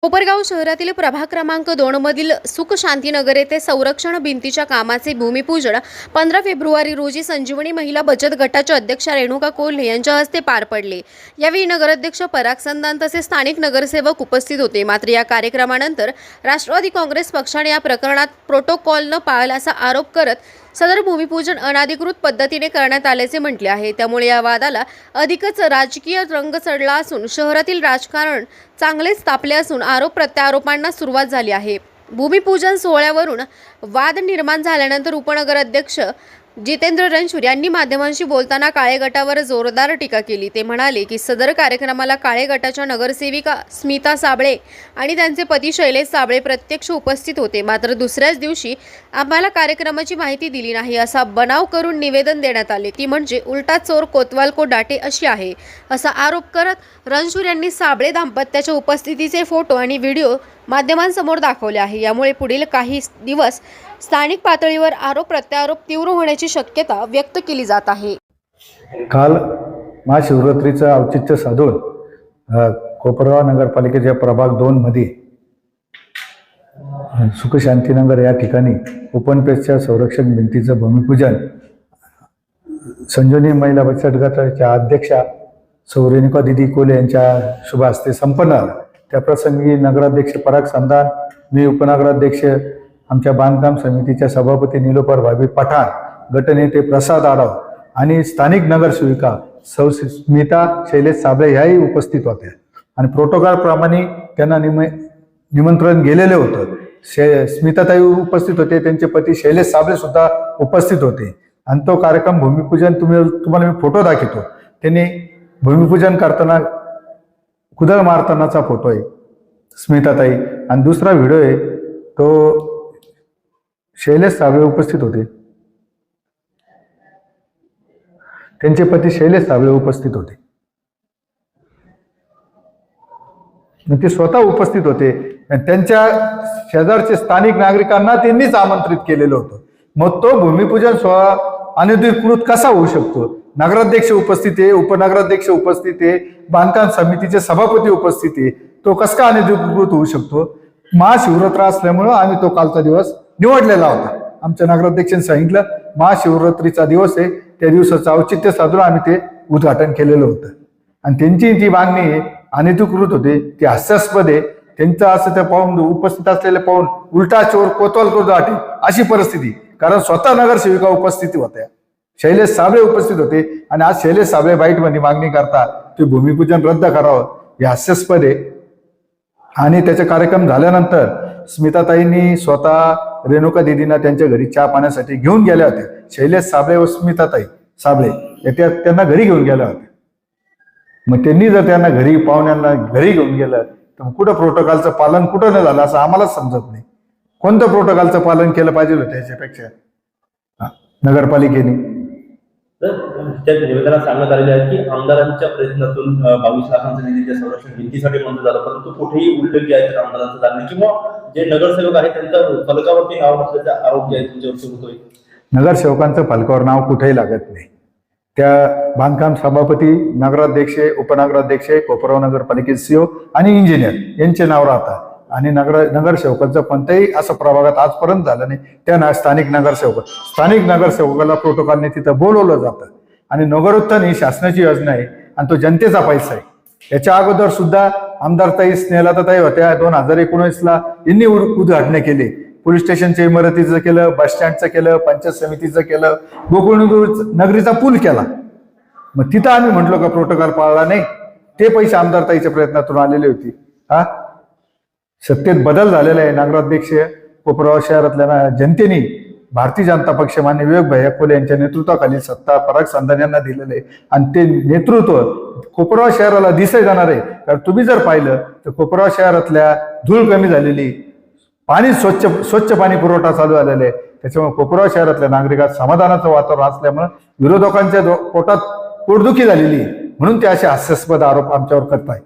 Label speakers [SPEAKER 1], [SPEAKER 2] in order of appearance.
[SPEAKER 1] कोपरगाव शहरातील प्रभाग क्रमांक 2 मधील सुख शांतीनगर येथे संरक्षण भिंतीच्या कामाचे भूमिपूजन 15 फेब्रुवारी रोजी संजीवनी महिला बचत गटाच्या अध्यक्षा रेणुका कोल्हे यांच्या हस्ते पार पडले। यावेळी नगराध्यक्ष पराग संदान तसेच स्थानिक नगरसेवक उपस्थित होते। मात्र या कार्यक्रमानंतर राष्ट्रवादी काँग्रेस पक्षाने या प्रकरणात प्रोटोकॉल न पाळल्याचा आरोप करत सदर भूमिपूजन अनधिकृत पद्धतीने करण्यात आल्याचे म्हटले आहे। त्यामुळे या वादाला अधिकच राजकीय रंग चढला असून शहरातील राजकारण चांगलेच तापले असून आरोप प्रत्यारोपांना सुरुवात झाली आहे। भूमिपूजन सोहळ्यावरून वाद निर्माण झाल्यानंतर उपनगराध्यक्ष जितेंद्र रणशूर यांनी माध्यमांशी बोलताना काळे गटावर जोरदार टीका केली। ते म्हणाले की सदर कार्यक्रमाला काळे गटाच्या नगरसेविका स्मिता साबळे आणि त्यांचे पती शैलेश साबळे प्रत्यक्ष उपस्थित होते। मात्र दुसऱ्याच दिवशी आम्हाला कार्यक्रमाची माहिती दिली नाही असा बनाव करून निवेदन देण्यात आले। ती म्हणजे उलटा चोर कोतवाल को डाटे अशी आहे असा आरोप करत रणशूर यांनी साबळे दाम्पत्याच्या उपस्थितीचे फोटो आणि व्हिडिओ माध्यमांसमोर दाखवले आहे। यामुळे पुढील काही दिवस स्थानिक पातळीवर आरोप प्रत्यारोप तीव्र होण्याची शक्यता व्यक्त केली जात आहे।
[SPEAKER 2] काल महाशिवरात्रीचं औचित्य साधून कोपरगाव नगरपालिकेच्या प्रभाग 2 मध्ये सुखशांतीनगर या ठिकाणी ओपन पेजच्या संरक्षण भिंतीचं भूमिपूजन संजीवनी महिला बचत गटाच्या अध्यक्षा सौ रेणुका दीदी कोल्हे यांच्या शुभ हस्ते संपन्न झाला। त्या प्रसंगी नगराध्यक्ष पराग संदान, मी उपनगराध्यक्ष, आमच्या बांधकाम समितीच्या सभापती निलोपर भाभी पठाण, गटनेते प्रसाद आडव आणि स्थानिक नगरसेविका सौ स्मिता शैलेश साबळे ह्याही उपस्थित होत्या आणि प्रोटोकॉल प्रमाणे त्यांना निमंत्रण गेलेले होतं। स्मिताताई उपस्थित होते, त्यांचे पती शैलेश साबळे सुद्धा उपस्थित होते आणि तो कार्यक्रम भूमिपूजन तुम्हाला मी फोटो दाखवतो। त्यांनी भूमिपूजन करताना कुदळ मारतानाचा फोटो आहे स्मिताताई आणि दुसरा व्हिडिओ आहे तो शैलेश साबळे उपस्थित होते, त्यांचे पती शैलेश साबळे उपस्थित होते, ते स्वतः उपस्थित होते। त्यांच्या शेजारचे स्थानिक नागरिकांना त्यांनीच आमंत्रित केलेलं होतं। मग तो भूमिपूजन सोहळा अनधिकृत कसा होऊ शकतो? नगराध्यक्ष उपस्थित आहे, उपनगराध्यक्ष उपस्थित आहे, बांधकाम समितीचे सभापती उपस्थित आहे, तो कसा का अनधिकृत होऊ शकतो? महाशिवरात्र असल्यामुळं आम्ही तो कालचा दिवस निवडलेला होता। आमच्या नगराध्यक्षांनी सांगितलं महाशिवरात्रीचा दिवस आहे, त्या दिवसाचं औचित्य साधून आम्ही ते उद्घाटन केलेलं होतं आणि त्यांची जी मागणी अनधिकृत होती ती हास्यास्पद आहे। त्यांचं असं त्या पाहून उपस्थित असलेले पाहून उलटा चोर कोतवाल को डाटे अशी परिस्थिती, कारण स्वतः नगरसेविका उपस्थित होत्या, शैलेश साबळे उपस्थित होते आणि आज शैलेश साबळे बाईटमध्ये मागणी करता ते भूमिपूजन रद्द करावं हे हास्यास्पद आहे। आणि त्याचा कार्यक्रम झाल्यानंतर स्मिताताईंनी स्वतः रेणुका दीदींना त्यांच्या घरी चहा पाण्यासाठी घेऊन गेल्या होत्या। शैलेश साबळे व स्मिताताई साबळे त्यांना घरी घेऊन गेल्या होत्या। मग त्यांनी जर त्यांना घरी पाहुण्यांना घरी घेऊन गेलं तर कुठं प्रोटोकॉलचं पालन कुठं न झालं असं आम्हालाच समजत नाही। कोणतं प्रोटोकॉलचं पालन केलं पाहिजे होतं याच्यापेक्षा नगरपालिकेने?
[SPEAKER 3] त्या निवेदनात सांगण्यात आलेले आहे की आमदारांच्या प्रयत्नातून 22 लाखांचा निधी त्या संरक्षण भिंतीसाठी मंजूर झाला, परंतु कुठेही उल्लेख आहे तर आमदारांचं झालं किंवा जे नगरसेवक आहेत त्यांच्या फलकावरती नाव नसल्याचा आरोप जे आहे तुमच्यावर होतोय।
[SPEAKER 2] नगरसेवकांचं फलकावर नाव कुठेही लागत नाही। त्या बांधकाम सभापती, नगराध्यक्ष, उपनगराध्यक्ष, कोपरगाव नगरपालिकेचे सीओ आणि इंजिनियर यांचे नाव राहतात आणि नगरसेवकांचं कोणत्याही असं प्रभागात आजपर्यंत झालं नाही। त्या स्थानिक नगरसेवकाला प्रोटोकॉलने तिथं बोलवलं जातं आणि नगरोत्थान ही शासनाची योजना आहे आणि तो जनतेचा पैसा आहे। याच्या अगोदर सुद्धा आमदारताई स्नेहलताताई होत्या, 2019ला यांनी उद्घाटन केले, पोलीस स्टेशनच्या इमारतीचं केलं, बस स्टँडचं केलं, पंचायत समितीचं केलं, गोकुळ नगरीचा पूल केला। मग तिथं आम्ही म्हटलो का प्रोटोकॉल पाळला नाही? ते पैसे आमदारताईच्या प्रयत्नातून आलेले होते। सत्तेत बदल झालेला आहे। नगराध्यक्ष कोपरगाव शहरातल्या जनतेने भारतीय जनता पक्ष मान्य विवेक भैया कोल्हे यांच्या नेतृत्वाखाली सत्ता पराग संदान यांना दिलेलं आहे आणि ते नेतृत्व कोपरगाव शहराला दिसे जाणार आहे। कारण तुम्ही जर पाहिलं तर कोपरगाव शहरातल्या धूळ कमी झालेली, पाणी स्वच्छ पाणी पुरवठा चालू झालेला आहे। त्याच्यामुळे कोपरगाव शहरातल्या नागरिकात समाधानाचं वातावरण असल्यामुळे विरोधकांच्या पोटात पोटदुखी झालेली आहे, म्हणून ते असे हास्यास्पद आरोप आमच्यावर करताय।